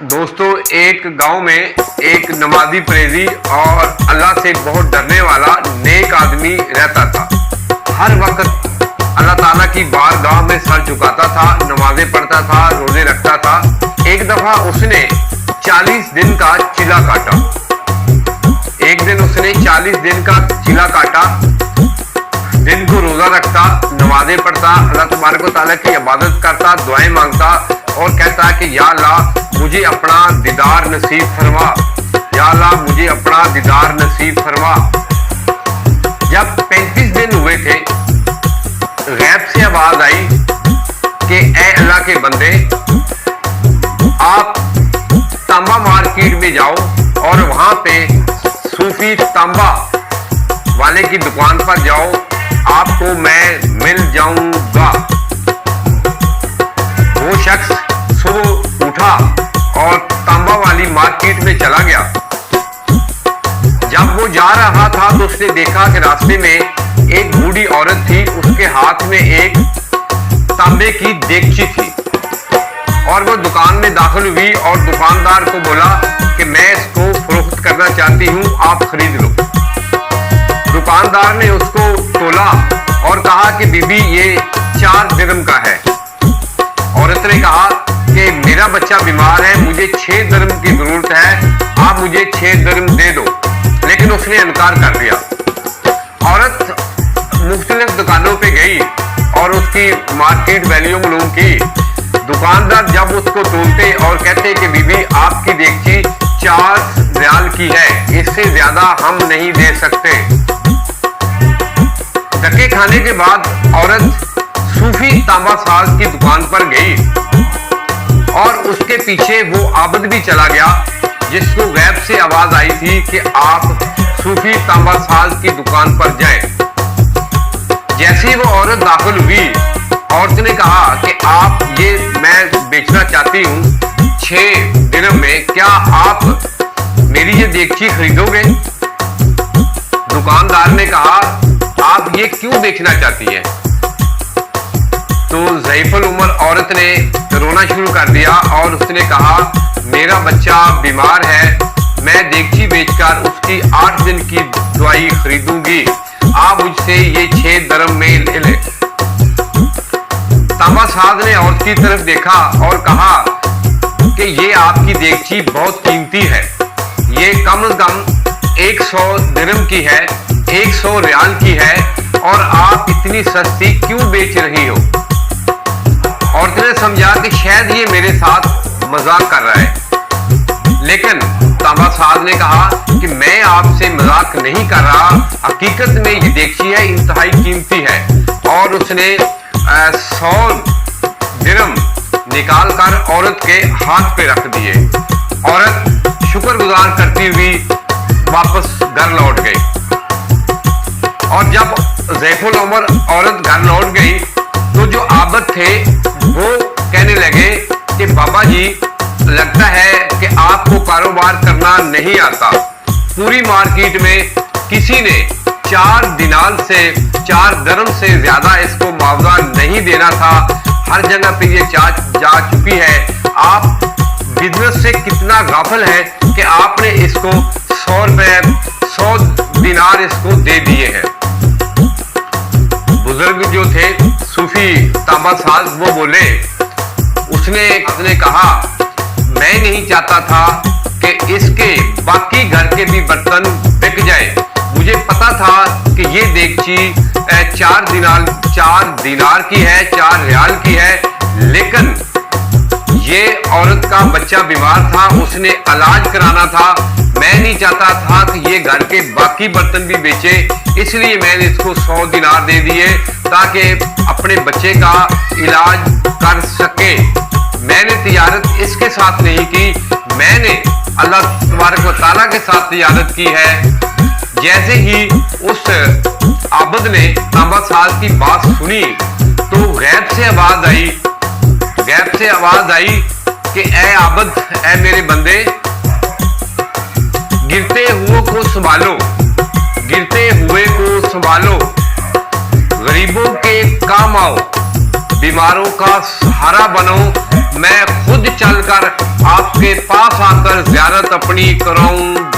दोस्तों, एक गांव में एक नमाजी प्रेजी और अल्लाह से बहुत डरने वाला नेक आदमी रहता था। हर वक्त अल्लाह ताला की बारगाह में सर झुकाता था, नमाजें पढ़ता था, रोजे रखता था। एक दफा उसने 40 दिन का चिला काटा। एक दिन उसने 40 दिन का चिला काटा। दिन को रोजा रखता, नमाजें पढ़ता, अल्लाह तबारक व तआला की इबादत करता, दुआएं मांगता और कहता कि या अल्लाह मुझे अपना दीदार नसीब फरमा, या अल्लाह मुझे अपना दीदार नसीब फरमा। जब 35 दिन हुए थे, गैब से आवाज आई कि ए अल्लाह के बंदे, आप तांबा मार्केट में जाओ और वहां पे सूफी तांबा वाले की दुकान पर जाओ, आपको मैं मिल जाऊंगा। वो शख्स सुबह उठा और तांबा वाली मार्केट में चला गया। जब वो जा रहा था तो उसने देखा कि रास्ते में एक बूढ़ी औरत थी, उसके हाथ में एक तांबे की देगची थी और वो दुकान में दाखिल हुई और दुकानदार को बोला कि मैं इसको फरोख्त करना चाहती हूँ, आप खरीद लो। दुकानदार ने उसको तोला और कहा कि बीबी ये 4 दिरहम का है। औरत ने कहा कि मेरा बच्चा बीमार है, मुझे 6 दिरहम की जरूरत है, आप मुझे 6 दिरहम दे दो। लेकिन उसने इनकार कर दिया। औरत मुख्तलिफ दुकानों पे गई और उसकी मार्केट वैल्यू मालूम की। दुकानदार जब उसको तोलते और कहते कि बीबी आपकी देगची 4 रियाल की है, इससे ज्यादा हम नहीं दे सकते। धक्के खाने के बाद औरत सूफी तांबा साज की दुकान पर गई और उसके पीछे वो आबद भी चला गया जिसको गैब से आवाज आई थी कि आप सूफी तांबा साज की दुकान पर जाएं। जैसे ही वो औरत दाखिल हुई, औरत ने कहा कि आप ये मैं बेचना चाहती हूँ 6 दिरहम में, क्या आप मेरी ये देगची खरीदोगे? दुकानदार ने कहा आप ये क्यों बेचना चाहती है? तो ज़ईफुल उमर औरत ने रोना शुरू कर दिया और उसने कहा मेरा बच्चा बीमार है, मैं देगची बेचकर उसकी 8 दिन की दवाई खरीदूंगी, आप मुझसे ये 6 दिरहम में ले लें। तांबा साज ने औरत की तरफ देखा और कहा कि ये आपकी देगची बहुत कीमती है, ये कम से कम 100 दिरहम की है, 100 रियाल की है और आप इतनी सस्ती क्यों बेच रही हो? औरत ने समझा कि शायद ये मेरे साथ मजाक कर रहा है। लेकिन तांबा साज ने कहा कि मैं आपसे मजाक नहीं कर रहा, हकीकत में ये देगची है, इंतहाई कीमती है। और उसने 100 दिरहम निकाल कर औरत के हाथ पे रख दिए। औरत शुक्रगुजार करती हुई वापस घर लौट गई। और जब ज़ईफुल उमर औरत घर लौट गई तो जो आबद थे वो कहने लगे कि बाबा जी, लगता है कि आपको कारोबार करना नहीं आता। पूरी मार्केट में किसी ने 4 दिनार से 4 दिरहम से ज्यादा इसको मुआवजा नहीं देना था। हर जगह पे ये जा चुकी है। आप बिजनेस से कितना गाफिल है कि आपने इसको 100 रुपए 100 दिनार इसको दे दिए हैं। बुजुर्ग जो थे सूफी तांबा साज, वो बोले, उसने कहा मैं नहीं चाहता था कि इसके बाकी घर के भी बर्तन बिक जाए। मुझे पता था कि ये देगची 4 दिनार की है, 4 रियाल की है, लेकिन ये औरत का बच्चा बीमार था, उसने इलाज कराना था। मैं नहीं चाहता था कि ये घर के बाकी बर्तन भी बेचे, इसलिए मैंने इसको 100 दिनार दे दिए ताकि अपने बच्चे का इलाज कर सके। मैंने तिजारत इसके साथ नहीं की, मैंने अल्लाह तबारक व तआला के साथ तिजारत की है। जैसे ही उस आबद ने तांबा साज की बात सुनी तो गैब से आवाज आई कि ए आबद, ए मेरे बंदे, गिरते हुए को संभालो, गिरते हुए को संभालो, गरीबों के काम आओ, बीमारों का सहारा बनो। मैं खुद चलकर आपके पास आकर ज़ियारत अपनी कराऊं